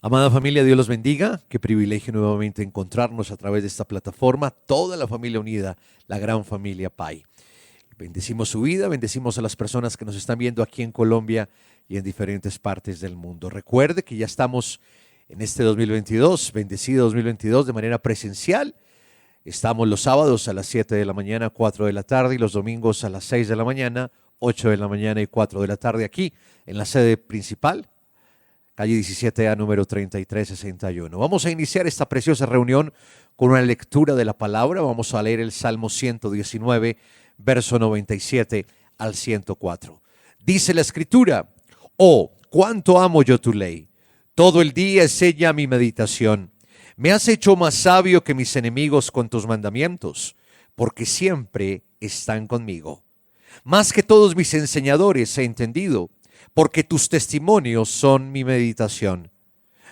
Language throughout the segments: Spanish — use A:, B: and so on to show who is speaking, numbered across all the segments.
A: Amada familia, Dios los bendiga. Qué privilegio nuevamente encontrarnos a través de esta plataforma, toda la familia unida, la gran familia PAI. Bendecimos su vida, bendecimos a las personas que nos están viendo aquí en Colombia y en diferentes partes del mundo. Recuerde que ya estamos en este 2022, bendecido 2022 de manera presencial. Estamos los sábados a las 7 de la mañana, 4 de la tarde y los domingos a las 6 de la mañana, 8 de la mañana y 4 de la tarde aquí en la sede principal, calle 17A, número 3361. Vamos a iniciar esta preciosa reunión con una lectura de la palabra. Vamos a leer el Salmo 119, verso 97 al 104. Dice la Escritura: oh, cuánto amo yo tu ley. Todo el día es ella mi meditación. Me has hecho más sabio que mis enemigos con tus mandamientos, porque siempre están conmigo. Más que todos mis enseñadores he entendido, porque tus testimonios son mi meditación.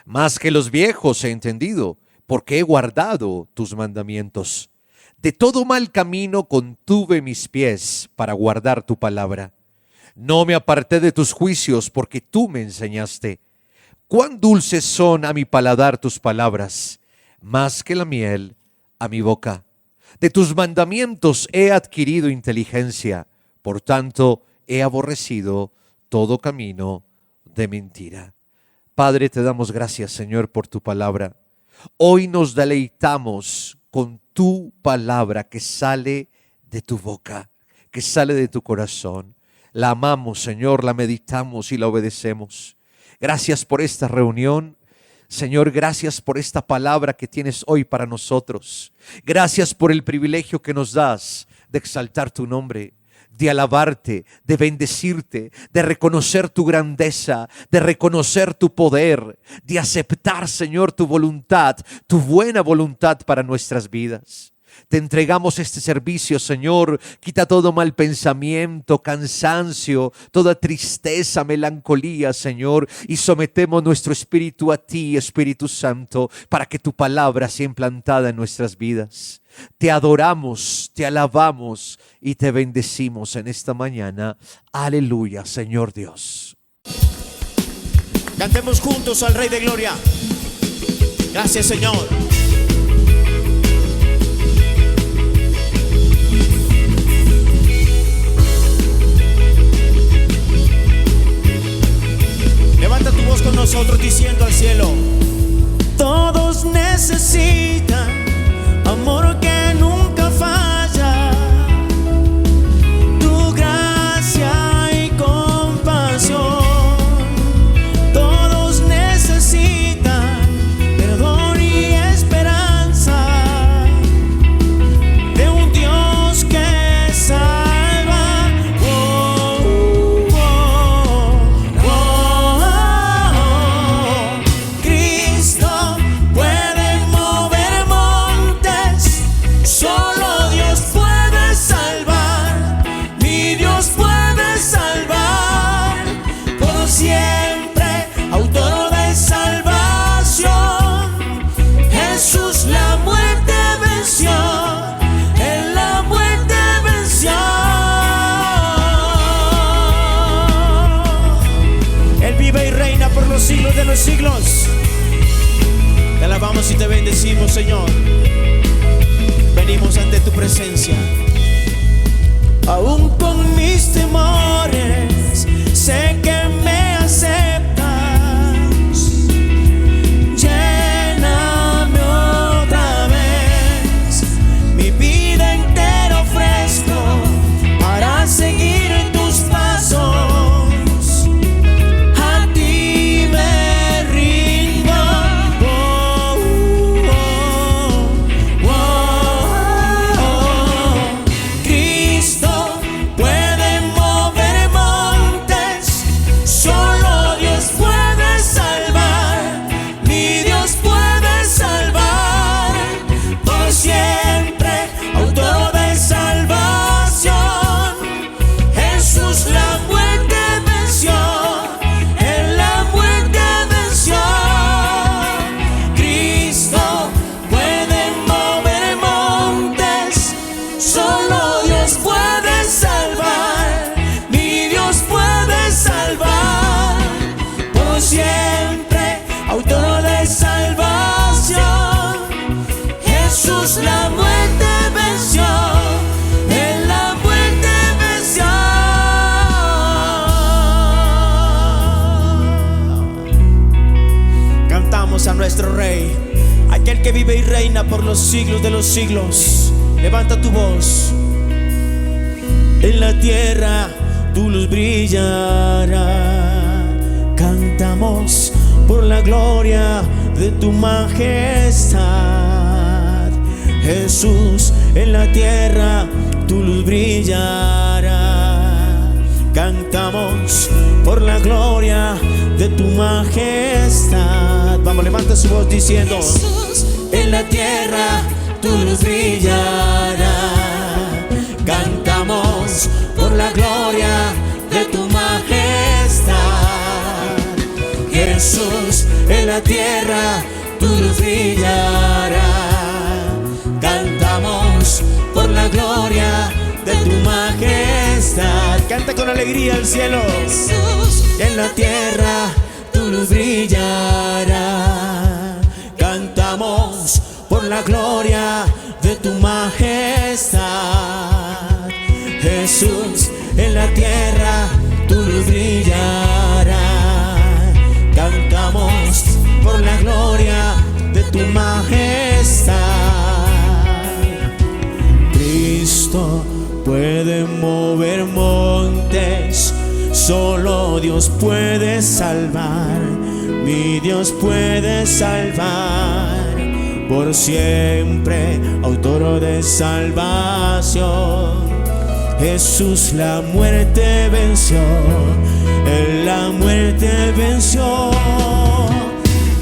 A: Más que los viejos he entendido, porque he guardado tus mandamientos. De todo mal camino contuve mis pies para guardar tu palabra. No me aparté de tus juicios, porque tú me enseñaste. Cuán dulces son a mi paladar tus palabras, más que la miel a mi boca. De tus mandamientos he adquirido inteligencia, por tanto he aborrecido todo camino de mentira. Padre, te damos gracias, Señor, por tu palabra. Hoy nos deleitamos con tu palabra que sale de tu boca, que sale de tu corazón. La amamos, Señor, la meditamos y la obedecemos. Gracias por esta reunión. Señor, gracias por esta palabra que tienes hoy para nosotros. Gracias por el privilegio que nos das de exaltar tu nombre, de alabarte, de bendecirte, de reconocer tu grandeza, de reconocer tu poder, de aceptar, Señor, tu voluntad, tu buena voluntad para nuestras vidas. Te entregamos este servicio, Señor. Quita todo mal pensamiento, cansancio, toda tristeza, melancolía, Señor, y sometemos nuestro espíritu a ti, Espíritu Santo, para que tu palabra sea implantada en nuestras vidas. Te adoramos, te alabamos y te bendecimos en esta mañana. Aleluya, Señor Dios.
B: Cantemos juntos al Rey de Gloria. Gracias, Señor. Levanta tu voz con nosotros diciendo al cielo: todos necesitan amor que nunca falla, tu gracia y compasión. Todos necesitan perdón y esperanza de un Dios que salva. Oh, oh, oh, oh. Cristo puede mover montes, solo Dios puede salvar, mi Dios puede salvar por siempre, autor de salvación. Jesús la muerte venció, en la muerte venció. Él vive y reina por los siglos de los siglos. Te alabamos y te bendecimos, Señor. Venimos ante tu presencia. Aún con mis temores, sé que me aceptas. Lléname otra vez, mi vida entera ofrezco para seguir en tus pasos. A ti me rindo. Oh, oh, oh, oh. Cristo puede mover cantamos a nuestro Rey, aquel que vive y reina por los siglos de los siglos. Levanta tu voz. En la tierra tu luz brillará, cantamos por la gloria de tu majestad. Jesús, en la tierra tu luz brillará, cantamos por la gloria de tu majestad. Vamos, levanta su voz diciendo:
C: Jesús,
B: en la tierra tu luz brillará, cantamos por la gloria de tu majestad. Jesús, en la tierra tu luz brillará, cantamos por la gloria de tu majestad. Canta con alegría al cielo.
C: Jesús,
B: En la tierra tu luz brillará, cantamos por la gloria de tu majestad. Jesús, en la tierra tu luz brillará, cantamos por la gloria de tu majestad. Cristo puede mover montes, solo Dios puede salvar, mi Dios puede salvar. Por siempre, autor de salvación, Jesús la muerte venció, Él la muerte venció.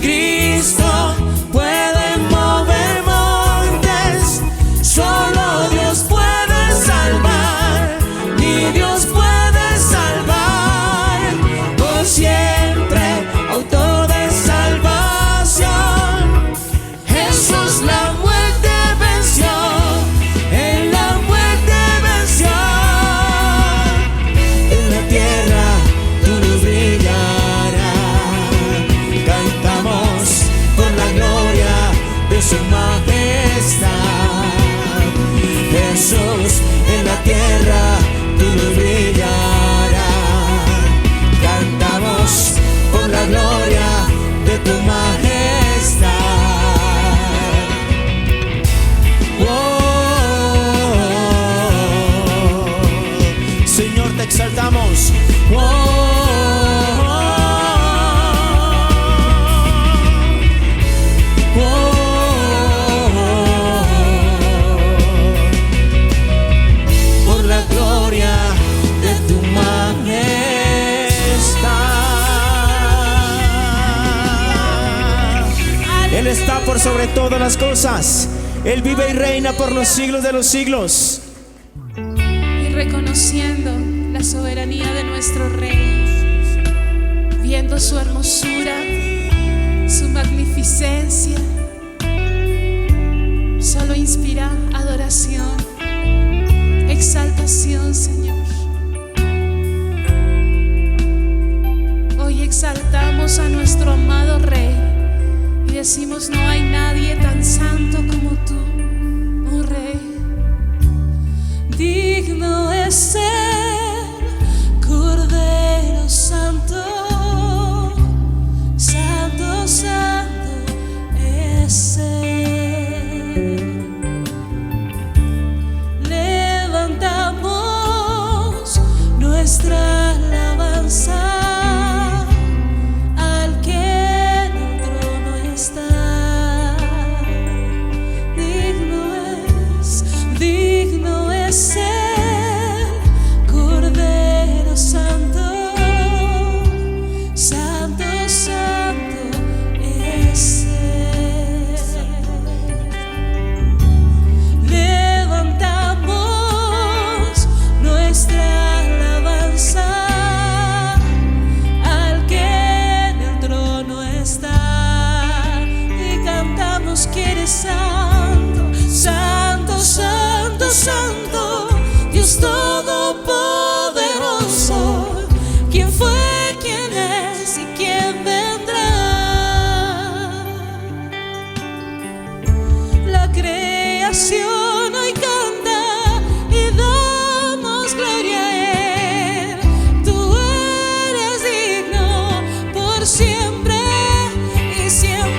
B: Cristo puede mover montes, solo Dios puede salvar, mi Dios puede salvar. Por siempre, autor de salvación, Jesús la muerte venció, Él la muerte venció. En la tierra tu luz brillará, cantamos por la gloria de su majestad. Jesús, en la tierra tu luz brillará, cantamos por la gloria de tu majestad. Señor, te exaltamos. Por la gloria de tu majestad. Él está por sobre todas las cosas. Él vive y reina por los siglos de los siglos.
C: y reconociendo la soberanía de nuestro Rey, viendo su hermosura, su magnificencia, solo inspira adoración, exaltación, Señor. Hoy exaltamos a nuestro amado Rey y decimos: no hay nadie tan santo como tú, oh Rey. Digno es ser Cordero Santo, Santo, Santo es ser. Levantamos nuestra alabanza al que en el trono está. Digno es ser Cordero Santo, Santo, Santo es ser. Levantamos nuestra alabanza al que en el trono está y cantamos que eres santo, santo, santo, santo, Dios todopoderoso. ¿Quién fue, quién es y quién vendrá? La creación hoy canta y damos gloria a Él. Tú eres digno por siempre y siempre.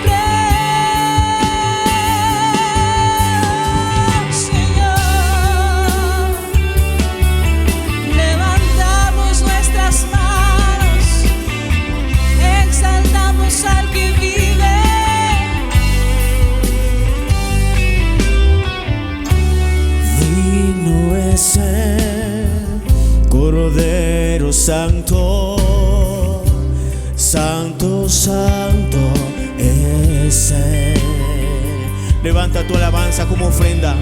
B: santo, santo, santo es Él. Levanta tu alabanza como ofrenda.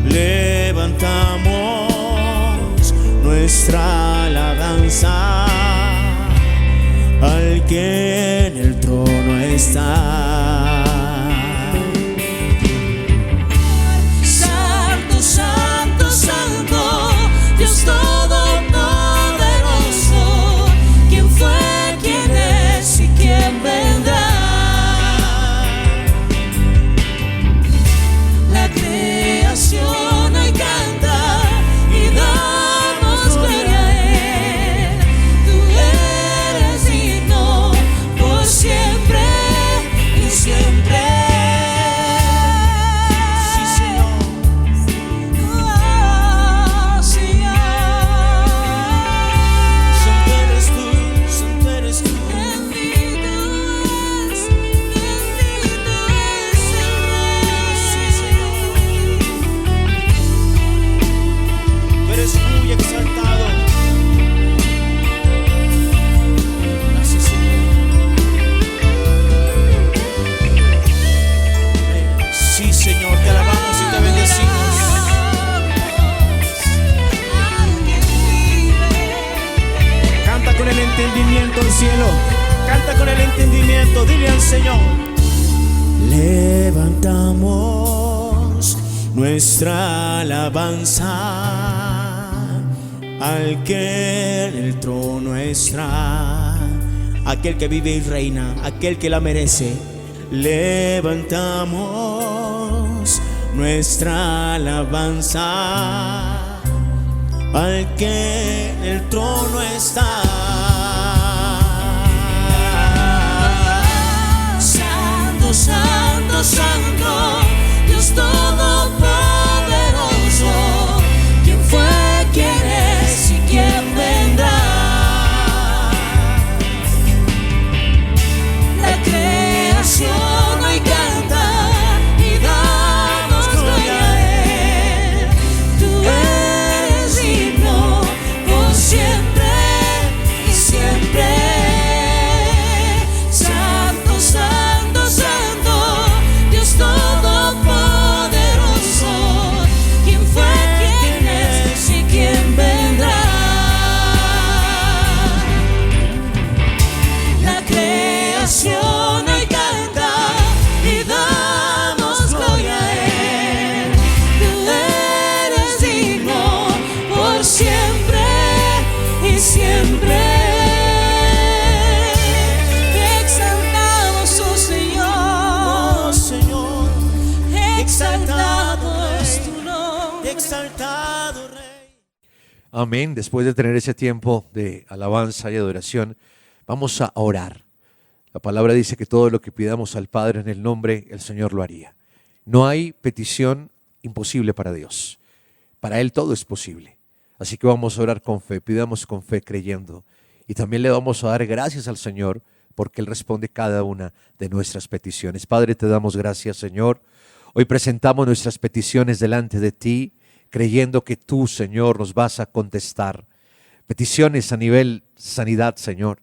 B: Levantamos nuestra alabanza al que en el trono está.
C: Santo, santo, santo, Dios todopoderoso. ¿Quién fue, quién es y quién vendrá? La creación hoy canta y damos gloria a Él. Tú eres digno por siempre y siempre.
B: Sí, Señor.
C: Oh, Señor.
B: Santo eres tú, santo eres tú.
C: Bendito es el
B: Tú eres muy exaltado. Gracias, Señor. Sí, Señor, te alabamos y te bendecimos. Canta con el entendimiento al cielo. Canta con el entendimiento. Dile al Señor. Levantamos nuestra alabanza al que en el trono está, aquel que vive y reina, aquel que la merece. Levantamos nuestra alabanza al que en el trono está.
C: santo, santo, santo, Dios todopoderoso. ¿Quién fue, quién es y quién vendrá? La creación hoy canta y damos gloria a Él. Tú eres digno por siempre y siempre. Santo, santo, santo, Dios todopoderoso. ¿Quién fue, quién es y quién vendrá? La creación hoy canta y damos gloria a Él. Tú eres digno por siempre y siempre. Te exaltamos, oh
B: Oh,
C: Señor,
B: Señor,
C: exaltado es tu nombre.
B: exaltado Rey.
A: Amén. Después de tener ese tiempo de alabanza y adoración, vamos a orar. La palabra dice que todo lo que pidamos al Padre en el nombre, el Señor lo haría. No hay petición imposible para Dios. Para Él todo es posible. Así que vamos a orar con fe, pidamos con fe creyendo. Y también le vamos a dar gracias al Señor porque Él responde cada una de nuestras peticiones. Padre, te damos gracias, Señor. Hoy presentamos nuestras peticiones delante de ti, creyendo que tú, Señor, nos vas a contestar. Peticiones a nivel sanidad, Señor.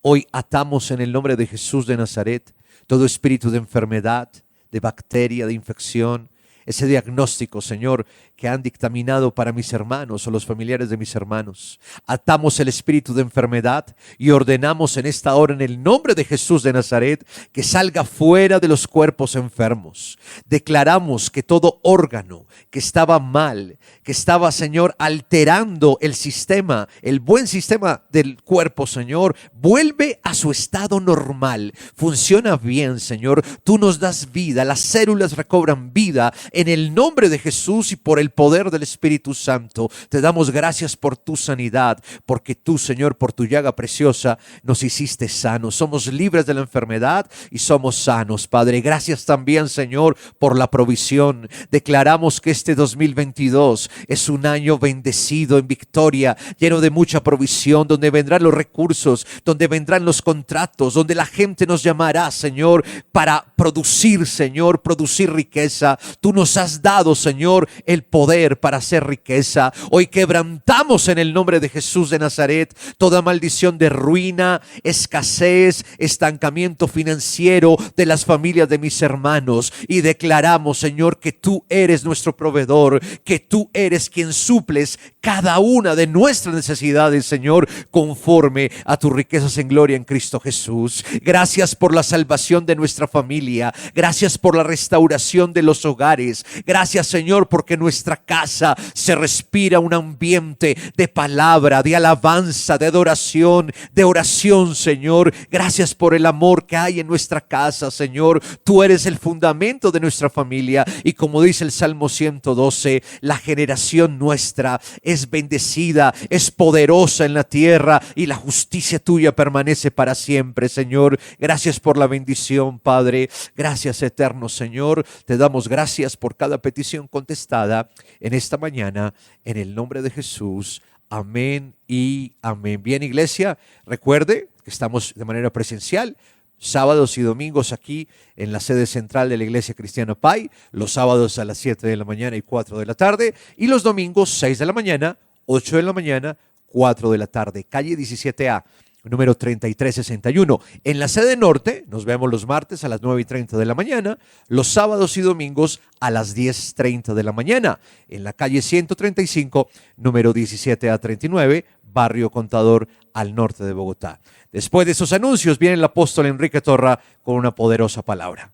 A: Hoy atamos en el nombre de Jesús de Nazaret todo espíritu de enfermedad, de bacteria, de infección, ese diagnóstico, Señor, que han dictaminado para mis hermanos o los familiares de mis hermanos. Atamos el espíritu de enfermedad y ordenamos en esta hora en el nombre de Jesús de Nazaret que salga fuera de los cuerpos enfermos. Declaramos que todo órgano que estaba mal, que estaba, Señor, alterando el sistema, el buen sistema del cuerpo, Señor, vuelve a su estado normal. Funciona bien, Señor. Tú nos das vida, las células recobran vida en el nombre de Jesús y por el poder del Espíritu Santo. Te damos gracias por tu sanidad, porque tú, Señor, por tu llaga preciosa nos hiciste sanos. Somos libres de la enfermedad y somos sanos, Padre. Gracias también, Señor, por la provisión. Declaramos que este 2022 es un año bendecido en victoria, lleno de mucha provisión, donde vendrán los recursos, donde vendrán los contratos, donde la gente nos llamará, Señor, para producir, Señor, producir riqueza. Tú nos nos has dado, Señor, el poder para hacer riqueza. Hoy quebrantamos en el nombre de Jesús de Nazaret toda maldición de ruina, escasez, estancamiento financiero de las familias de mis hermanos, y declaramos, Señor, que tú eres nuestro proveedor, que tú eres quien suples cada una de nuestras necesidades, Señor, conforme a tus riquezas en gloria en Cristo Jesús. Gracias por la salvación de nuestra familia. Gracias por la restauración de los hogares. Gracias, Señor, porque en nuestra casa se respira un ambiente de palabra, de alabanza, de adoración, de oración, Señor. Gracias por el amor que hay en nuestra casa, Señor. Tú eres el fundamento de nuestra familia, y como dice el Salmo 112, la generación nuestra es bendecida, es poderosa en la tierra, y la justicia tuya permanece para siempre, Señor. Gracias por la bendición, Padre. Gracias, eterno Señor. Te damos gracias por cada petición contestada en esta mañana, en el nombre de Jesús. Amén y amén. Bien, iglesia, recuerde que estamos de manera presencial sábados y domingos aquí en la sede central de la Iglesia Cristiana Pai, los sábados a las 7 de la mañana y 4 de la tarde, y los domingos 6 de la mañana, 8 de la mañana, 4 de la tarde, calle 17A, número 3361. En la sede norte nos vemos los martes a las 9:30 de la mañana, los sábados y domingos a las 10:30 de la mañana, en la calle 135, número 17A39, Barrio Contador, al norte de Bogotá. Después de esos anuncios viene el apóstol Enrique Torra con una poderosa palabra.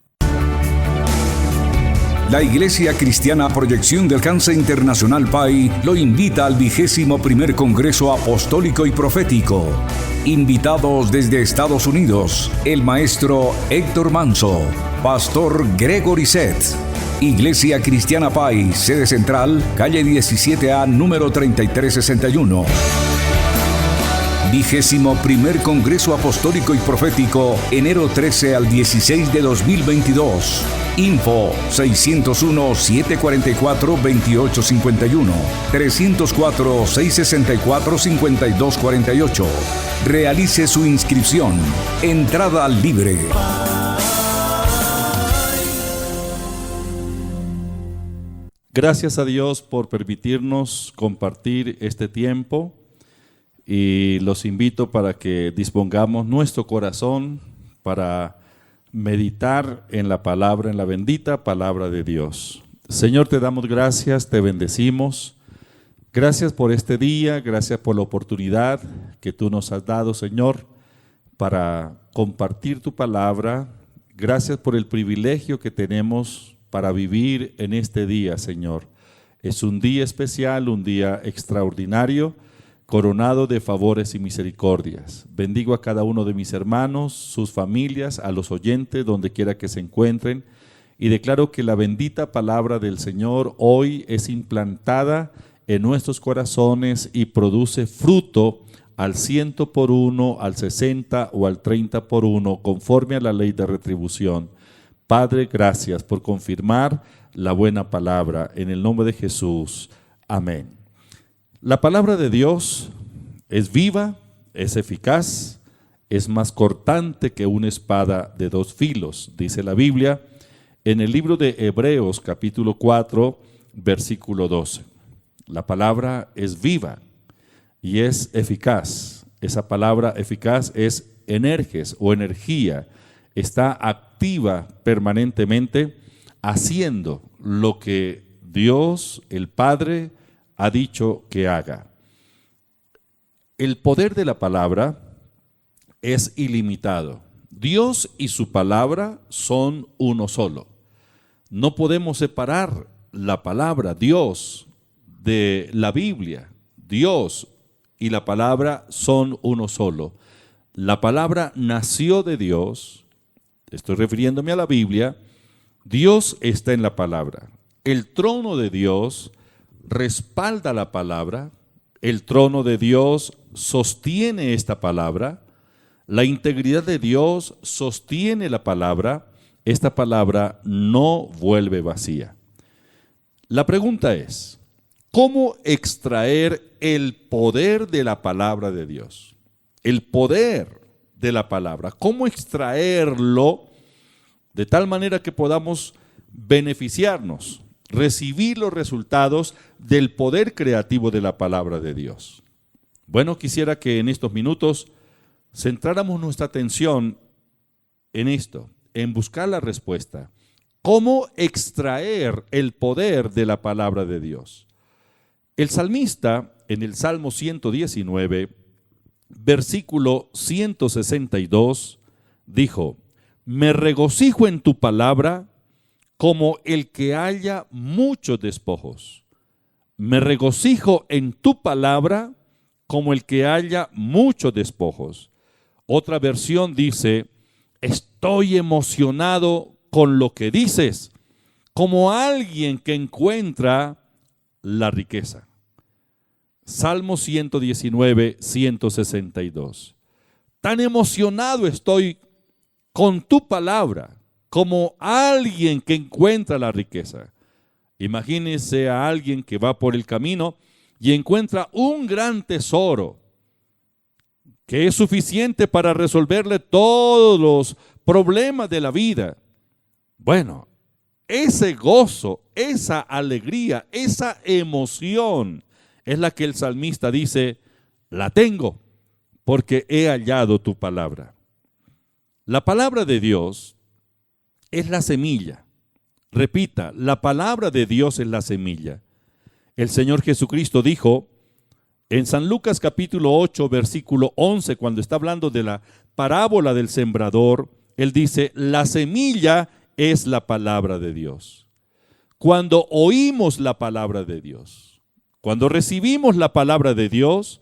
D: La Iglesia Cristiana Proyección de Alcance Internacional PAI lo invita al 21º Congreso Apostólico y Profético. Invitados desde Estados Unidos, el maestro Héctor Manso, pastor Gregory Seth. Iglesia Cristiana PAI, sede central, calle 17A, número 3361. 21º Congreso Apostólico y Profético, enero 13 al 16 de 2022. Info 601-744-2851, 304-664-5248. Realice su inscripción. Entrada libre.
E: Gracias a Dios por permitirnos compartir este tiempo, y los invito para que dispongamos nuestro corazón para meditar en la palabra, en la bendita palabra de Dios. Señor, te damos gracias, te bendecimos. Gracias por este día, gracias por la oportunidad que tú nos has dado, Señor, para compartir tu palabra. Gracias por el privilegio que tenemos para vivir en este día, Señor. Es un día especial, un día extraordinario, coronado de favores y misericordias. Bendigo a cada uno de mis hermanos, sus familias, a los oyentes, donde quiera que se encuentren, y declaro que la bendita palabra del Señor hoy es implantada en nuestros corazones y produce fruto al 100 por 1, al 60 o al 30 por 1, conforme a la ley de retribución. Padre, gracias por confirmar la buena palabra. En el nombre de Jesús. Amén. La palabra de Dios es viva, es eficaz, es más cortante que una espada de dos filos, dice la Biblia en el libro de Hebreos capítulo 4, versículo 12. La palabra es viva y es eficaz. Esa palabra eficaz es energes o energía. Está activa permanentemente haciendo lo que Dios, el Padre, ha dicho que haga. El poder de la palabra es ilimitado. Dios y su palabra son uno solo. No podemos separar la palabra Dios de la Biblia. Dios y la palabra son uno solo. La palabra nació de Dios. Estoy refiriéndome a la Biblia. Dios está en la palabra. El trono de Dios respalda la palabra, el trono de Dios sostiene esta palabra, la integridad de Dios sostiene la palabra, esta palabra no vuelve vacía. La pregunta es, ¿cómo extraer el poder de la palabra de Dios? El poder de la palabra, ¿cómo extraerlo de tal manera que podamos beneficiarnos? recibir los resultados del poder creativo de la palabra de Dios. Bueno, quisiera que en estos minutos centráramos nuestra atención en esto, en buscar la respuesta. ¿Cómo extraer el poder de la palabra de Dios? El salmista, en el Salmo 119, versículo 162, dijo: me regocijo en tu palabra como el que halla muchos despojos. Me regocijo en tu palabra como el que halla muchos despojos. Otra versión dice: estoy emocionado con lo que dices, como alguien que encuentra la riqueza. Salmo 119, 162. Tan emocionado estoy con tu palabra, como alguien que encuentra la riqueza. Imagínese a alguien que va por el camino y encuentra un gran tesoro que es suficiente para resolverle todos los problemas de la vida. Bueno, ese gozo, esa alegría, esa emoción es la que el salmista dice: la tengo porque he hallado tu palabra. La palabra de Dios es la semilla. Repita, la palabra de Dios es la semilla. El Señor Jesucristo dijo en San Lucas capítulo 8, versículo 11, cuando está hablando de la parábola del sembrador, Él dice: la semilla es la palabra de Dios. Cuando oímos la palabra de Dios, cuando recibimos la palabra de Dios,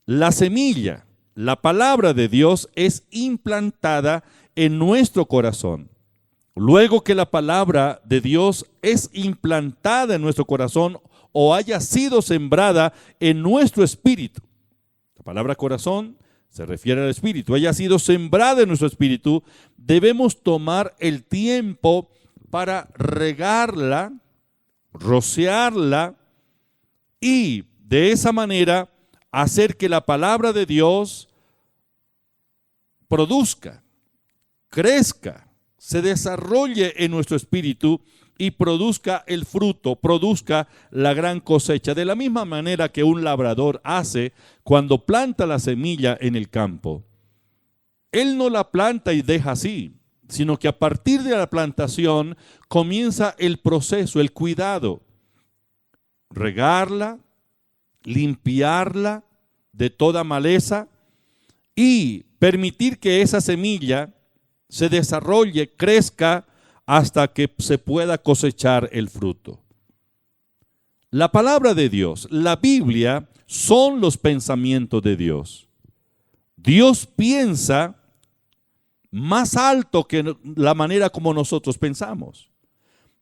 E: la semilla, la palabra de Dios es implantada en nuestro corazón. Luego que la palabra de Dios es implantada en nuestro corazón o haya sido sembrada en nuestro espíritu, la palabra corazón se refiere al espíritu, haya sido sembrada en nuestro espíritu, debemos tomar el tiempo para regarla, rociarla y de esa manera hacer que la palabra de Dios produzca, crezca, se desarrolle en nuestro espíritu y produzca el fruto, produzca la gran cosecha. De la misma manera que un labrador hace cuando planta la semilla en el campo. Él no la planta y deja así, sino que a partir de la plantación comienza el proceso, el cuidado. Regarla, limpiarla de toda maleza y permitir que esa semilla se desarrolle, crezca hasta que se pueda cosechar el fruto. La palabra de Dios, la Biblia, son los pensamientos de Dios. Dios piensa más alto que la manera como nosotros pensamos.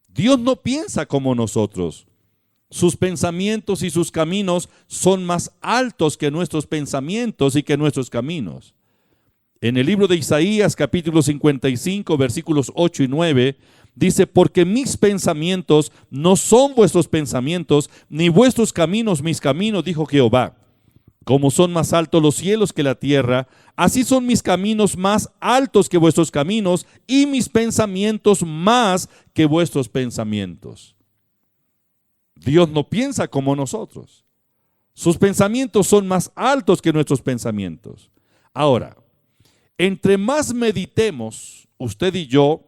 E: Dios no piensa como nosotros. Sus pensamientos y sus caminos son más altos que nuestros pensamientos y que nuestros caminos. En el libro de Isaías, capítulo 55, versículos 8 y 9, dice: porque mis pensamientos no son vuestros pensamientos, ni vuestros caminos mis caminos, dijo Jehová. Como son más altos los cielos que la tierra, así son mis caminos más altos que vuestros caminos, y mis pensamientos más que vuestros pensamientos. Dios no piensa como nosotros. Sus pensamientos son más altos que nuestros pensamientos. Ahora, entre más meditemos usted y yo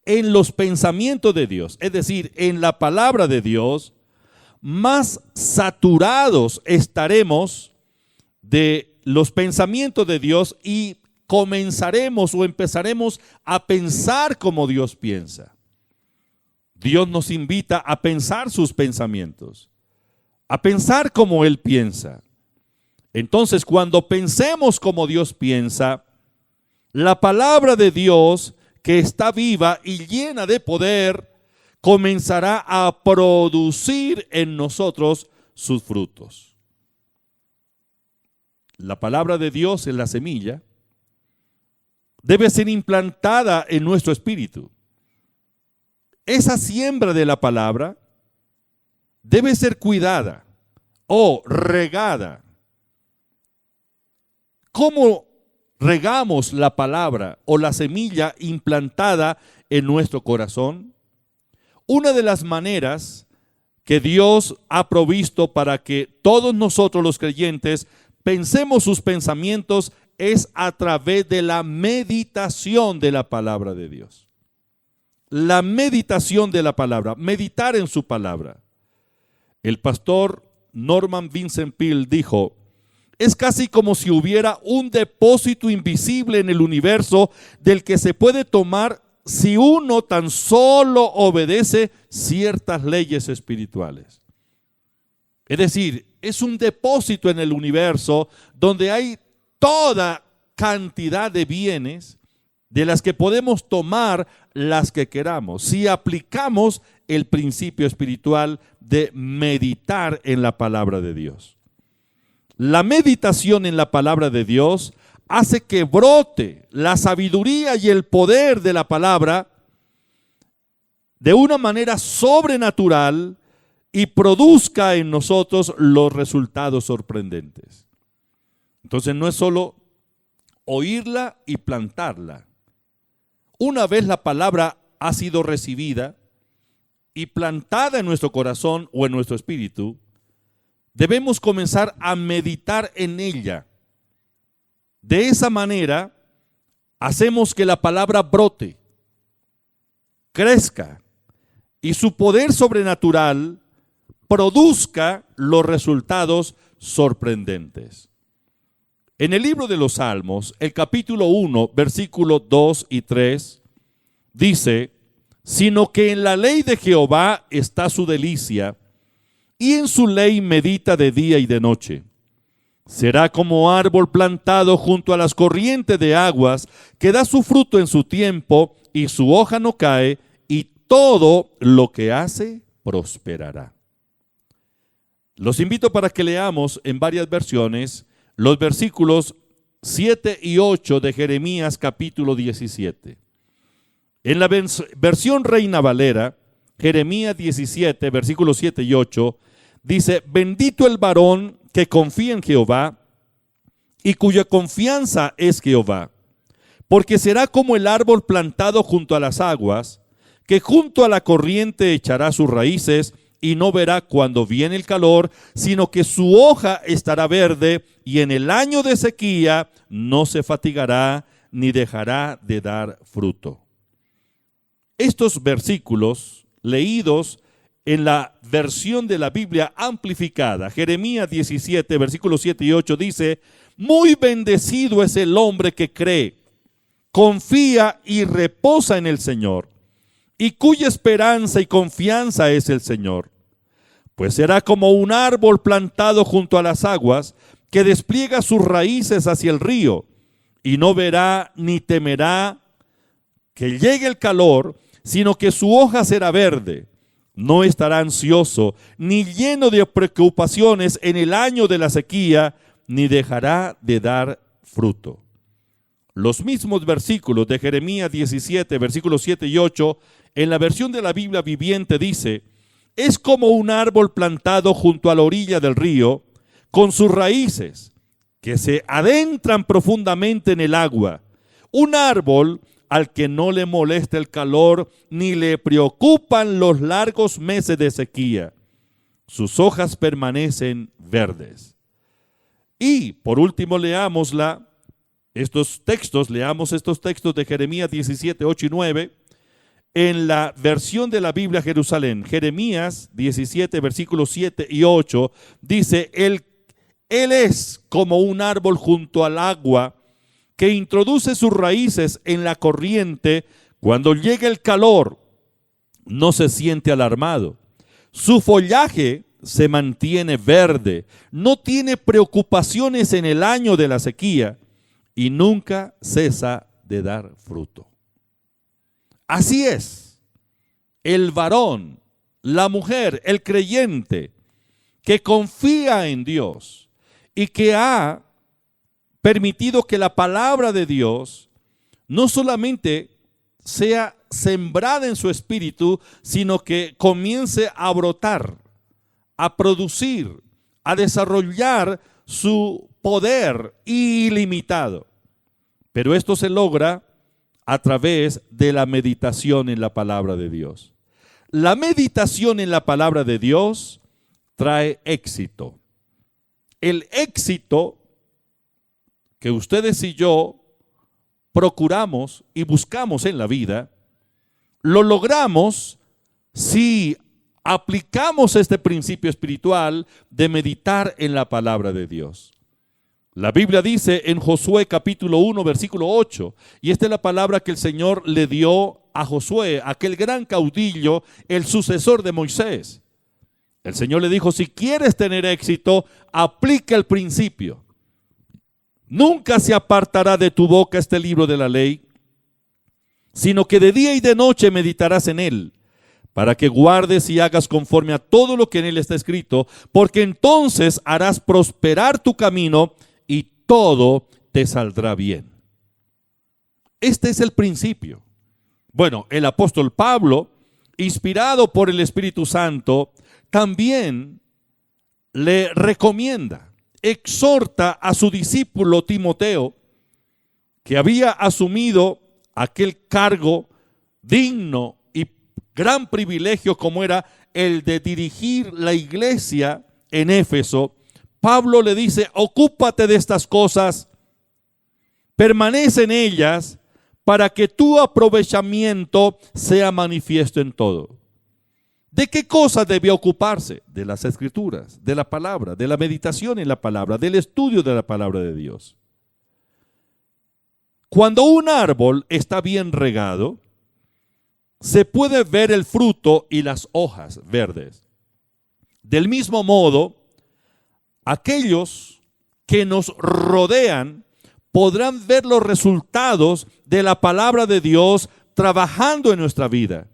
E: en los pensamientos de Dios, es decir, en la palabra de Dios, más saturados estaremos de los pensamientos de Dios y comenzaremos o empezaremos a pensar como Dios piensa. Dios nos invita a pensar sus pensamientos, a pensar como Él piensa. Entonces, cuando pensemos como Dios piensa, la palabra de Dios, que está viva y llena de poder, comenzará a producir en nosotros sus frutos. La palabra de Dios es la semilla, debe ser implantada en nuestro espíritu. Esa siembra de la palabra debe ser cuidada o regada. ¿Cómo regamos la palabra o la semilla implantada en nuestro corazón? una de las maneras que Dios ha provisto para que todos nosotros los creyentes pensemos sus pensamientos es a través de la meditación de la palabra de Dios. La meditación de la palabra, meditar en su palabra. El pastor Norman Vincent Peale dijo: es casi como si hubiera un depósito invisible en el universo del que se puede tomar si uno tan solo obedece ciertas leyes espirituales. Es decir, es un depósito en el universo donde hay toda cantidad de bienes de las que podemos tomar las que queramos, si aplicamos el principio espiritual de meditar en la palabra de Dios. La meditación en la palabra de Dios hace que brote la sabiduría y el poder de la palabra de una manera sobrenatural y produzca en nosotros los resultados sorprendentes. Entonces no es solo oírla y plantarla. Una vez la palabra ha sido recibida y plantada en nuestro corazón o en nuestro espíritu, debemos comenzar a meditar en ella. De esa manera, hacemos que la palabra brote, crezca y su poder sobrenatural produzca los resultados sorprendentes. En el libro de los Salmos, el capítulo 1, versículos 2 y 3, dice: sino que en la ley de Jehová está su delicia, y en su ley medita de día y de noche. Será como árbol plantado junto a las corrientes de aguas, que da su fruto en su tiempo, y su hoja no cae, y todo lo que hace prosperará. Los invito para que leamos en varias versiones los versículos 7 y 8 de Jeremías capítulo 17. En la versión Reina Valera, Jeremías 17, versículos 7 y 8, dice: bendito el varón que confía en Jehová y cuya confianza es Jehová, porque será como el árbol plantado junto a las aguas, que junto a la corriente echará sus raíces y no verá cuando viene el calor, sino que su hoja estará verde, y en el año de sequía no se fatigará ni dejará de dar fruto. Estos versículos leídos en la versión de la Biblia amplificada, Jeremías 17, versículos 7 y 8, dice: muy bendecido es el hombre que cree, confía y reposa en el Señor, y cuya esperanza y confianza es el Señor. Pues será como un árbol plantado junto a las aguas, que despliega sus raíces hacia el río, y no verá ni temerá que llegue el calor, sino que su hoja será verde. No estará ansioso, ni lleno de preocupaciones en el año de la sequía, ni dejará de dar fruto. Los mismos versículos de Jeremías 17, versículos 7 y 8, en la versión de la Biblia viviente dice: es como un árbol plantado junto a la orilla del río, con sus raíces, que se adentran profundamente en el agua. Un árbol al que no le molesta el calor, ni le preocupan los largos meses de sequía. Sus hojas permanecen verdes. Y por último leamos estos textos de Jeremías 17, 8 y 9, en la versión de la Biblia Jerusalén. Jeremías 17, versículos 7 y 8, dice: Él es como un árbol junto al agua, que introduce sus raíces en la corriente. Cuando llega el calor, no se siente alarmado. Su follaje se mantiene verde, no tiene preocupaciones en el año de la sequía, y nunca cesa de dar fruto. Así es, el varón, la mujer, el creyente, que confía en Dios y que ha permitido que la palabra de Dios no solamente sea sembrada en su espíritu, sino que comience a brotar, a producir, a desarrollar su poder ilimitado. Pero esto se logra a través de la meditación en la palabra de Dios. La meditación en la palabra de Dios trae éxito. El éxito que ustedes y yo procuramos y buscamos en la vida, lo logramos si aplicamos este principio espiritual de meditar en la palabra de Dios. La Biblia dice en Josué capítulo 1, versículo 8, y esta es la palabra que el Señor le dio a Josué, aquel gran caudillo, el sucesor de Moisés. El Señor le dijo, si quieres tener éxito, aplica el principio. Nunca se apartará de tu boca este libro de la ley, sino que de día y de noche meditarás en él, para que guardes y hagas conforme a todo lo que en él está escrito, porque entonces harás prosperar tu camino y todo te saldrá bien. Este es el principio. Bueno, el apóstol Pablo, inspirado por el Espíritu Santo, también le recomienda, exhorta a su discípulo Timoteo, que había asumido aquel cargo digno y gran privilegio como era el de dirigir la iglesia en Éfeso. Pablo le dice, ocúpate de estas cosas, permanece en ellas, para que tu aprovechamiento sea manifiesto en todo. ¿De qué cosa debe ocuparse? De las Escrituras, de la palabra, de la meditación en la palabra, del estudio de la palabra de Dios. Cuando un árbol está bien regado, se puede ver el fruto y las hojas verdes. Del mismo modo, aquellos que nos rodean podrán ver los resultados de la palabra de Dios trabajando en nuestra vida.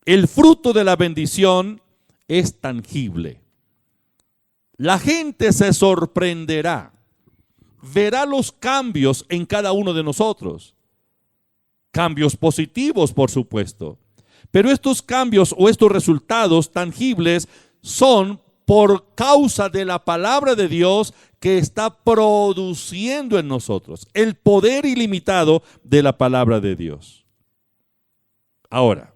E: El fruto de la bendición es tangible. La gente se sorprenderá, verá los cambios en cada uno de nosotros. Cambios positivos, por supuesto. Pero estos cambios o estos resultados tangibles son por causa de la palabra de Dios que está produciendo en nosotros. El poder ilimitado de la palabra de Dios. Ahora,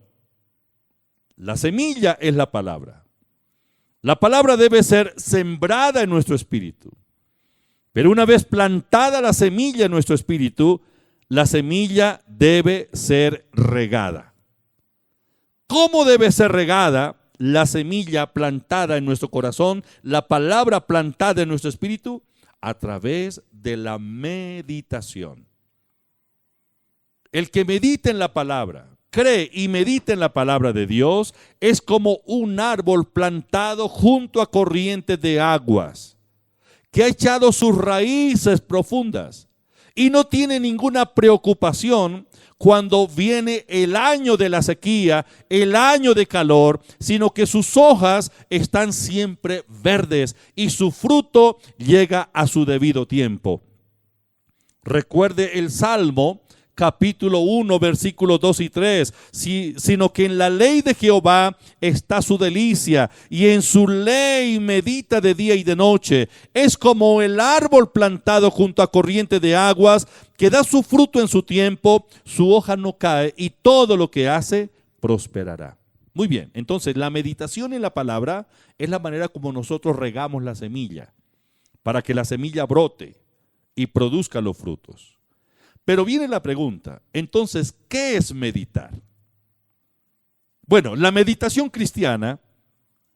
E: la semilla es la palabra. La palabra debe ser sembrada en nuestro espíritu. Pero una vez plantada la semilla en nuestro espíritu, la semilla debe ser regada. ¿Cómo debe ser regada la semilla plantada en nuestro corazón, la palabra plantada en nuestro espíritu? A través de la meditación. El que medita en la palabra, cree y medita en la palabra de Dios, es como un árbol plantado junto a corrientes de aguas, que ha echado sus raíces profundas y no tiene ninguna preocupación cuando viene el año de la sequía, el año de calor, sino que sus hojas están siempre verdes y su fruto llega a su debido tiempo. Recuerde el Salmo capítulo 1, versículos 2 y 3, sino que en la ley de Jehová está su delicia, y en su ley medita de día y de noche. Es como el árbol plantado junto a corriente de aguas, que da su fruto en su tiempo, su hoja no cae, y todo lo que hace prosperará. Muy bien, entonces la meditación en la palabra es la manera como nosotros regamos la semilla, para que la semilla brote y produzca los frutos. Pero viene la pregunta, entonces, ¿qué es meditar? Bueno, la meditación cristiana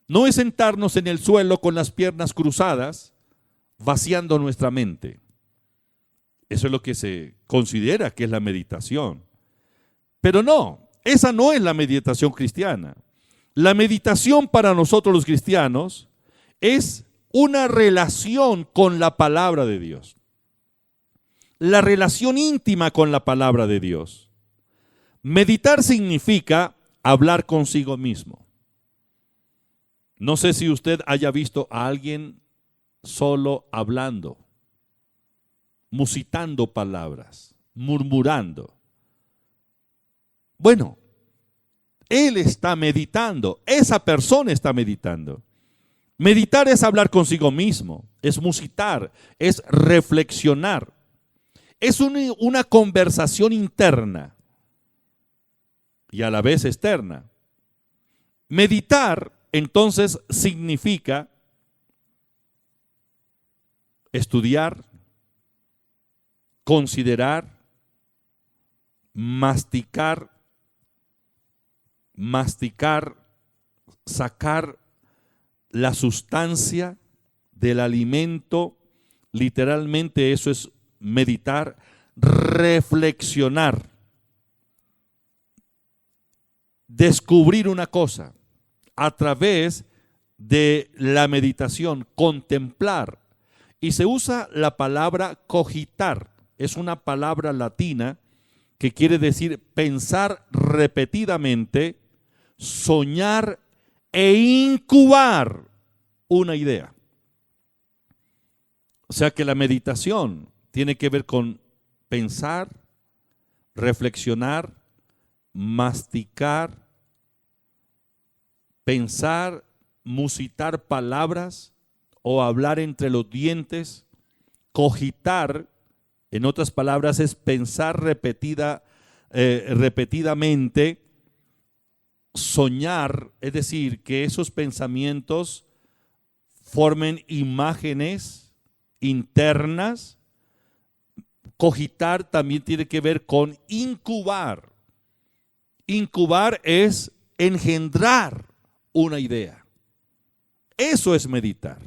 E: no es sentarnos en el suelo con las piernas cruzadas, vaciando nuestra mente. Eso es lo que se considera que es la meditación. Pero no, esa no es la meditación cristiana. La meditación para nosotros los cristianos es una relación con la palabra de Dios. La relación íntima con la palabra de Dios. Meditar significa hablar consigo mismo. No sé si usted haya visto a alguien solo hablando, musitando palabras, murmurando. Bueno, él está meditando, esa persona está meditando. Meditar es hablar consigo mismo, es musitar, es reflexionar. Es una conversación interna y a la vez externa. Meditar, entonces, significa estudiar, considerar, masticar, sacar la sustancia del alimento. Literalmente eso es meditar, reflexionar, descubrir una cosa a través de la meditación, contemplar. Y se usa la palabra cogitar, es una palabra latina que quiere decir pensar repetidamente, soñar e incubar una idea. O sea que la meditación tiene que ver con pensar, reflexionar, masticar, pensar, musitar palabras o hablar entre los dientes. Cogitar, en otras palabras, es pensar repetidamente. Soñar, es decir, que esos pensamientos formen imágenes internas. Cogitar también tiene que ver con incubar. Incubar es engendrar una idea. Eso es meditar.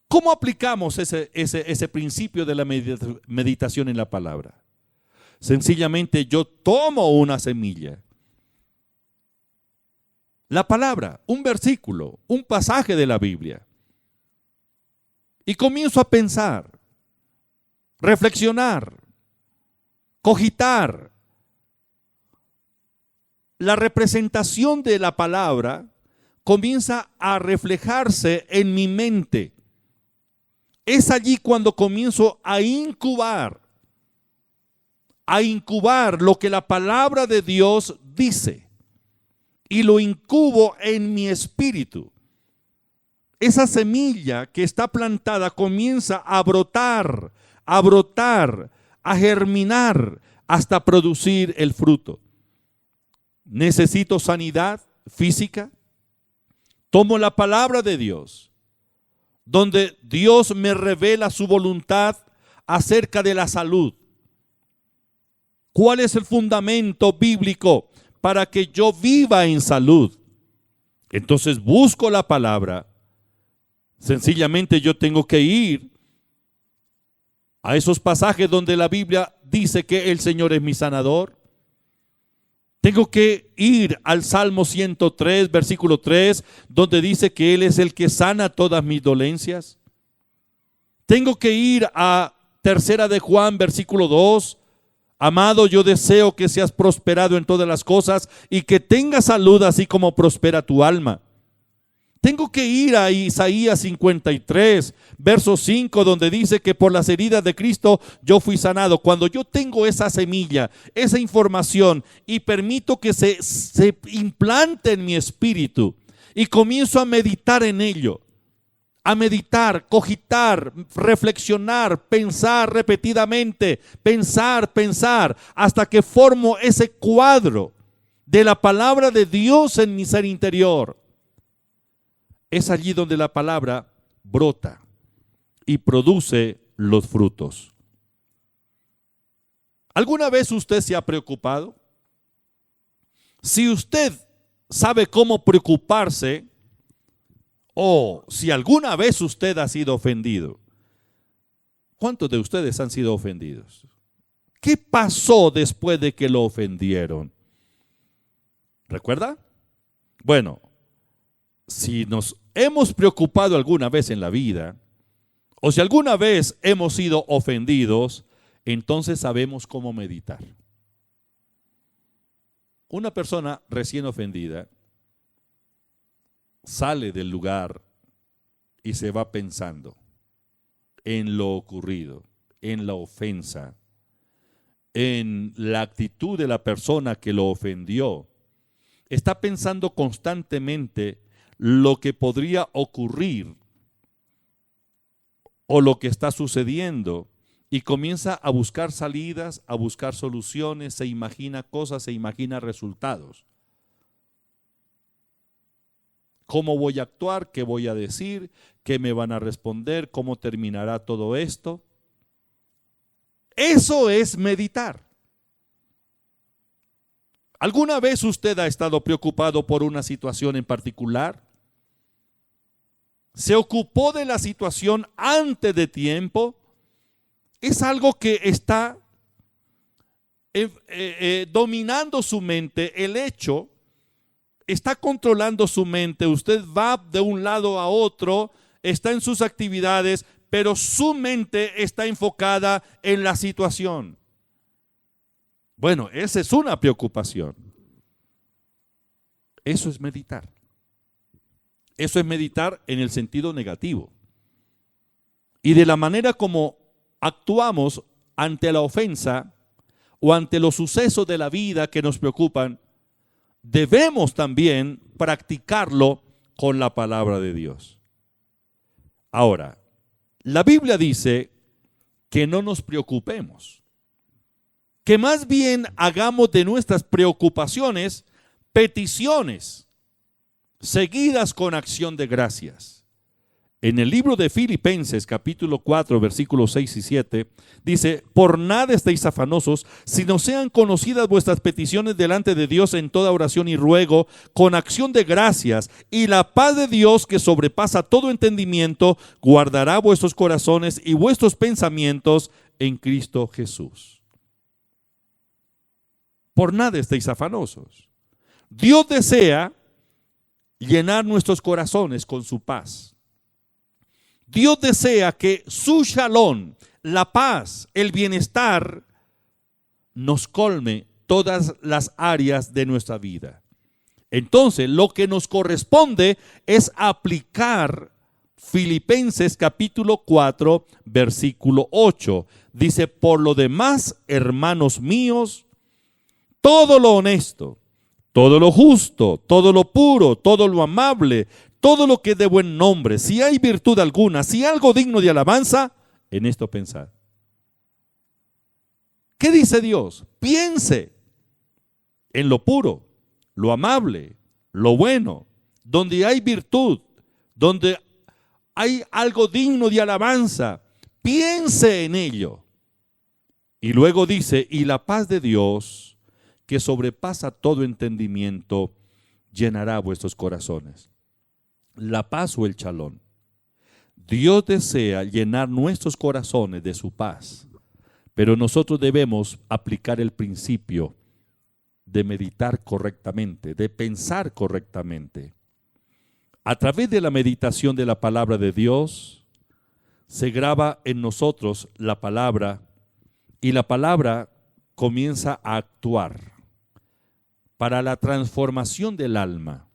E: ¿Cómo aplicamos ese principio de la meditación en la palabra? Sencillamente yo tomo una semilla, la palabra, un versículo, un pasaje de la Biblia, y comienzo a pensar, reflexionar, cogitar. La representación de la palabra comienza a reflejarse en mi mente. Es allí cuando comienzo a incubar lo que la palabra de Dios dice, y lo incubo en mi espíritu. Esa semilla que está plantada comienza a brotar, a germinar hasta producir el fruto. Necesito sanidad física. Tomo la palabra de Dios, donde Dios me revela su voluntad acerca de la salud. ¿Cuál es el fundamento bíblico para que yo viva en salud? Entonces busco la palabra. Sencillamente yo tengo que ir a esos pasajes donde la Biblia dice que el Señor es mi sanador. Tengo que ir al Salmo 103, versículo 3, donde dice que Él es el que sana todas mis dolencias. Tengo que ir a 3 de Juan, versículo 2. Amado, yo deseo que seas prosperado en todas las cosas y que tengas salud así como prospera tu alma. Tengo que ir a Isaías 53, verso 5, donde dice que por las heridas de Cristo yo fui sanado. Cuando yo tengo esa semilla, esa información, y permito que se implante en mi espíritu y comienzo a meditar en ello, a meditar, cogitar, reflexionar, pensar repetidamente, pensar, hasta que formo ese cuadro de la palabra de Dios en mi ser interior. Es allí donde la palabra brota y produce los frutos. ¿Alguna vez usted se ha preocupado? Si usted sabe cómo preocuparse, o si alguna vez usted ha sido ofendido, ¿cuántos de ustedes han sido ofendidos? ¿Qué pasó después de que lo ofendieron? ¿Recuerda? Bueno, si nos hemos preocupado alguna vez en la vida, o si alguna vez hemos sido ofendidos, entonces sabemos cómo meditar. Una persona recién ofendida sale del lugar y se va pensando en lo ocurrido, en la ofensa, en la actitud de la persona que lo ofendió. Está pensando constantemente lo que podría ocurrir o lo que está sucediendo, y comienza a buscar salidas, a buscar soluciones, se imagina cosas, se imagina resultados. ¿Cómo voy a actuar? ¿Qué voy a decir? ¿Qué me van a responder? ¿Cómo terminará todo esto? Eso es meditar. ¿Alguna vez usted ha estado preocupado por una situación en particular? ¿Se ocupó de la situación antes de tiempo? Es algo que está dominando su mente, el hecho está controlando su mente. Usted va de un lado a otro, está en sus actividades, pero su mente está enfocada en la situación. Bueno, esa es una preocupación. Eso es meditar. Eso es meditar en el sentido negativo. Y de la manera como actuamos ante la ofensa o ante los sucesos de la vida que nos preocupan, debemos también practicarlo con la palabra de Dios. Ahora, la Biblia dice que no nos preocupemos, que más bien hagamos de nuestras preocupaciones peticiones seguidas con acción de gracias. En el libro de Filipenses, capítulo 4, versículos 6 y 7, dice: por nada estéis afanosos, sino sean conocidas vuestras peticiones delante de Dios en toda oración y ruego, con acción de gracias, y la paz de Dios, que sobrepasa todo entendimiento, guardará vuestros corazones y vuestros pensamientos en Cristo Jesús. Por nada estéis afanosos. Dios desea llenar nuestros corazones con su paz. Dios desea que su shalom, la paz, el bienestar, nos colme todas las áreas de nuestra vida. Entonces, lo que nos corresponde es aplicar Filipenses capítulo 4, versículo 8. Dice: por lo demás, hermanos míos, todo lo honesto, todo lo justo, todo lo puro, todo lo amable, todo lo que es de buen nombre, si hay virtud alguna, si algo digno de alabanza, en esto pensad. ¿Qué dice Dios? Piense en lo puro, lo amable, lo bueno, donde hay virtud, donde hay algo digno de alabanza. Piense en ello. Y luego dice: y la paz de Dios, que sobrepasa todo entendimiento, llenará vuestros corazones. La paz o el shalom. Dios desea llenar nuestros corazones de su paz, pero nosotros debemos aplicar el principio de meditar correctamente, de pensar correctamente. A través de la meditación de la palabra de Dios, se graba en nosotros la palabra, y la palabra comienza a actuar para la transformación del alma.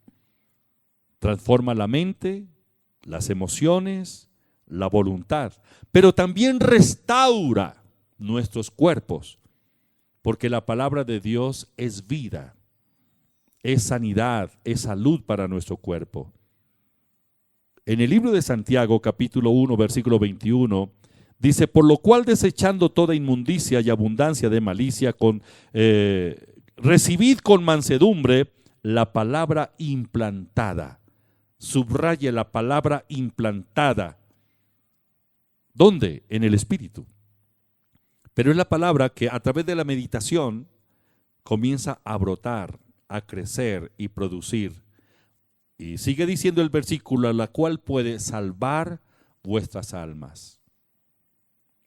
E: Transforma la mente, las emociones, la voluntad, pero también restaura nuestros cuerpos, porque la palabra de Dios es vida, es sanidad, es salud para nuestro cuerpo. En el libro de Santiago, capítulo 1, versículo 21, dice: por lo cual, desechando toda inmundicia y abundancia de malicia, recibid con mansedumbre la palabra implantada. Subraye la palabra implantada. ¿Dónde? En el espíritu. Pero es la palabra que a través de la meditación comienza a brotar, a crecer y producir. Y sigue diciendo el versículo: la cual puede salvar vuestras almas.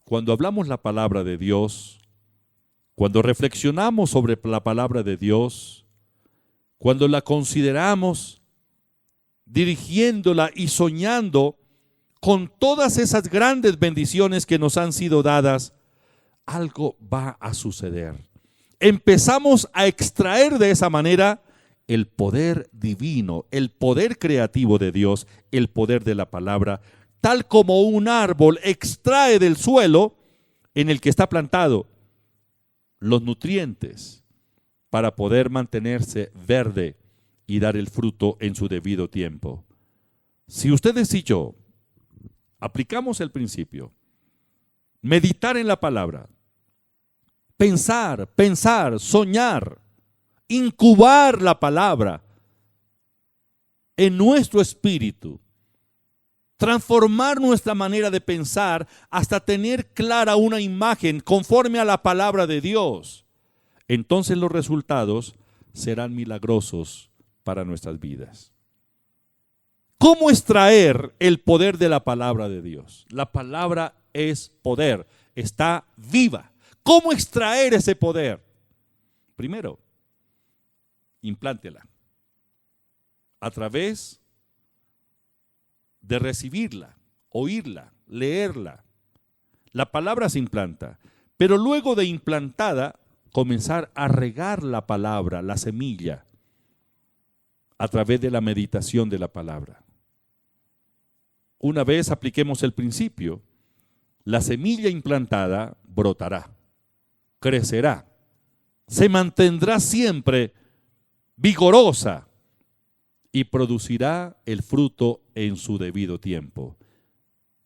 E: Cuando hablamos la palabra de Dios, cuando reflexionamos sobre la palabra de Dios, cuando la consideramos, dirigiéndola y soñando con todas esas grandes bendiciones que nos han sido dadas, algo va a suceder. Empezamos a extraer de esa manera el poder divino, el poder creativo de Dios, el poder de la palabra, tal como un árbol extrae del suelo en el que está plantado los nutrientes para poder mantenerse verde y dar el fruto en su debido tiempo. Si ustedes y yo aplicamos el principio, meditar en la palabra, pensar, soñar, incubar la palabra en nuestro espíritu, transformar nuestra manera de pensar hasta tener clara una imagen conforme a la palabra de Dios, entonces los resultados serán milagrosos para nuestras vidas. ¿Cómo extraer el poder de la palabra de Dios? La palabra es poder, está viva. ¿Cómo extraer ese poder? Primero, implántela a través de recibirla, oírla, leerla. La palabra se implanta, pero luego de implantada, comenzar a regar la palabra, la semilla, a través de la meditación de la palabra. Una vez apliquemos el principio, la semilla implantada brotará, crecerá, se mantendrá siempre vigorosa y producirá el fruto en su debido tiempo.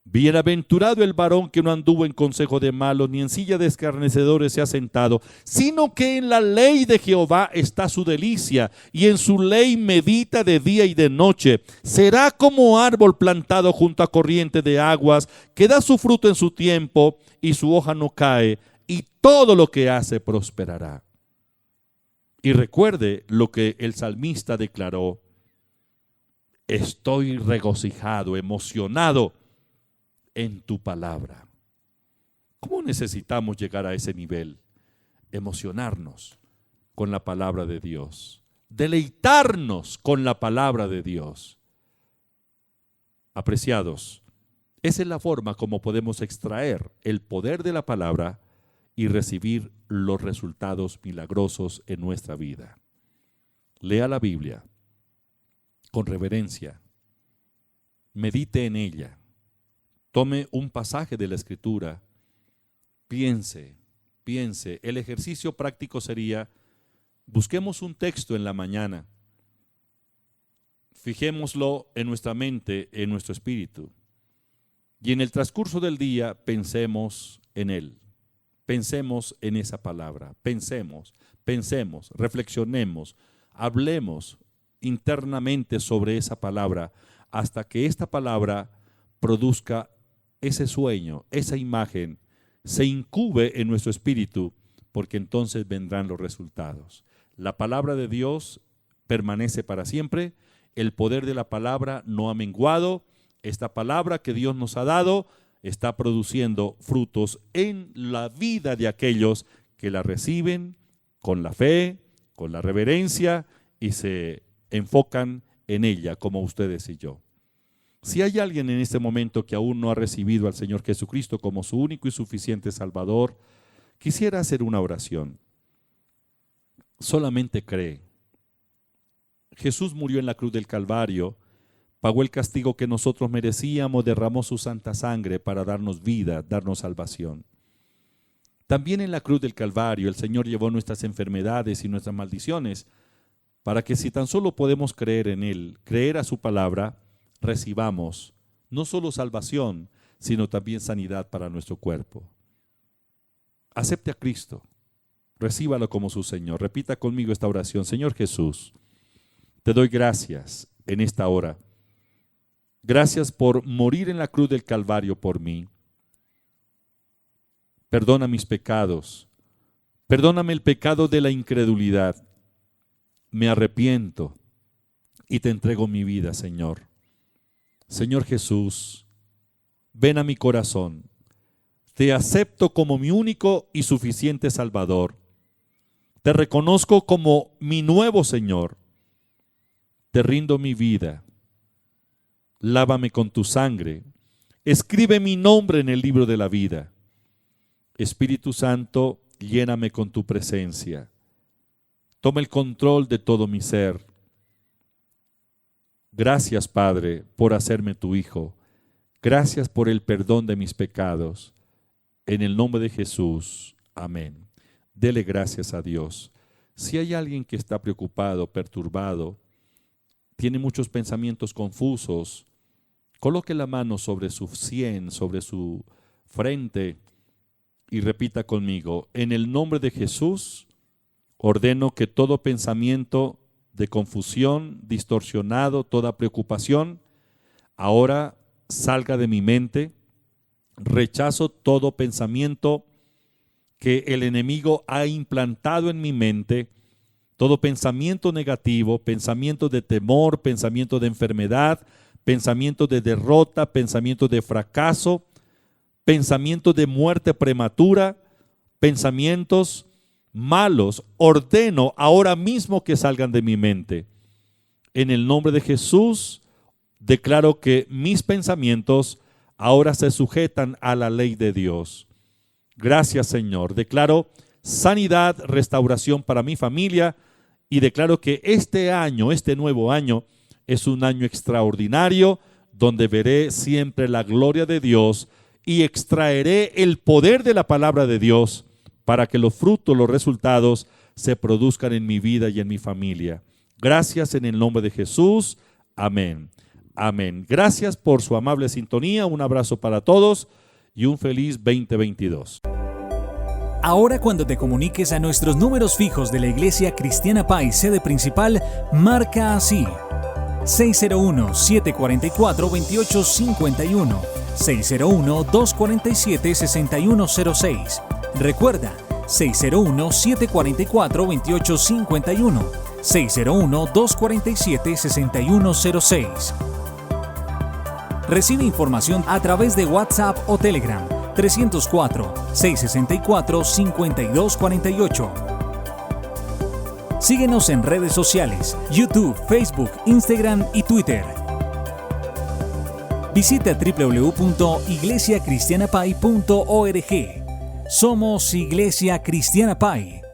E: Bienaventurado el varón que no anduvo en consejo de malos, ni en silla de escarnecedores se ha sentado, sino que en la ley de Jehová está su delicia, y en su ley medita de día y de noche. Será como árbol plantado junto a corriente de aguas, que da su fruto en su tiempo, y su hoja no cae, y todo lo que hace prosperará. Y recuerde lo que el salmista declaró: estoy regocijado, emocionado en tu palabra. ¿Cómo necesitamos llegar a ese nivel? Emocionarnos con la palabra de Dios, deleitarnos con la palabra de Dios. Apreciados, esa es la forma como podemos extraer el poder de la palabra y recibir los resultados milagrosos en nuestra vida. Lea la Biblia con reverencia, medite en ella. Tome un pasaje de la Escritura, piense. El ejercicio práctico sería: busquemos un texto en la mañana, fijémoslo en nuestra mente, en nuestro espíritu, y en el transcurso del día pensemos en él, pensemos en esa palabra, pensemos, reflexionemos, hablemos internamente sobre esa palabra hasta que esta palabra produzca ese sueño, esa imagen, se incube en nuestro espíritu, porque entonces vendrán los resultados. La palabra de Dios permanece para siempre, el poder de la palabra no ha menguado, esta palabra que Dios nos ha dado está produciendo frutos en la vida de aquellos que la reciben con la fe, con la reverencia y se enfocan en ella, como ustedes y yo. Si hay alguien en este momento que aún no ha recibido al Señor Jesucristo como su único y suficiente Salvador, quisiera hacer una oración. Solamente cree. Jesús murió en la cruz del Calvario, pagó el castigo que nosotros merecíamos, derramó su santa sangre para darnos vida, darnos salvación. También en la cruz del Calvario el Señor llevó nuestras enfermedades y nuestras maldiciones, para que si tan solo podemos creer en Él, creer a su palabra, recibamos no solo salvación, sino también sanidad para nuestro cuerpo. Acepte a Cristo, recíbalo como su Señor. Repita conmigo esta oración: Señor Jesús, te doy gracias en esta hora. Gracias por morir en la cruz del Calvario por mí. Perdona mis pecados. Perdóname el pecado de la incredulidad. Me arrepiento y te entrego mi vida, Señor. Señor Jesús, ven a mi corazón. Te acepto como mi único y suficiente Salvador. Te reconozco como mi nuevo Señor. Te rindo mi vida. Lávame con tu sangre. Escribe mi nombre en el libro de la vida. Espíritu Santo, lléname con tu presencia. Toma el control de todo mi ser. Gracias, Padre, por hacerme tu Hijo. Gracias por el perdón de mis pecados. En el nombre de Jesús. Amén. Dele gracias a Dios. Si hay alguien que está preocupado, perturbado, tiene muchos pensamientos confusos, coloque la mano sobre su sien, sobre su frente y repita conmigo: en el nombre de Jesús, ordeno que todo pensamiento de confusión, distorsionado, toda preocupación, ahora salga de mi mente. Rechazo todo pensamiento que el enemigo ha implantado en mi mente, todo pensamiento negativo, pensamiento de temor, pensamiento de enfermedad, pensamiento de derrota, pensamiento de fracaso, pensamiento de muerte prematura, pensamientos malos, ordeno ahora mismo que salgan de mi mente. En el nombre de Jesús, declaro que mis pensamientos ahora se sujetan a la ley de Dios. Gracias, Señor. Declaro sanidad, restauración para mi familia y declaro que este año, este nuevo año, es un año extraordinario donde veré siempre la gloria de Dios y extraeré el poder de la palabra de Dios para que los frutos, los resultados se produzcan en mi vida y en mi familia. Gracias en el nombre de Jesús. Amén. Amén. Gracias por su amable sintonía. Un abrazo para todos y un feliz 2022.
F: Ahora, cuando te comuniques a nuestros números fijos de la Iglesia Cristiana Pai, sede principal, marca así: 601-744-2851, 601-247-6106. Recuerda, 601-744-2851, 601-247-6106. Recibe información a través de WhatsApp o Telegram 304-664-5248. Síguenos en redes sociales, YouTube, Facebook, Instagram y Twitter. Visita www.iglesiacristianapai.org. Somos Iglesia Cristiana Pai.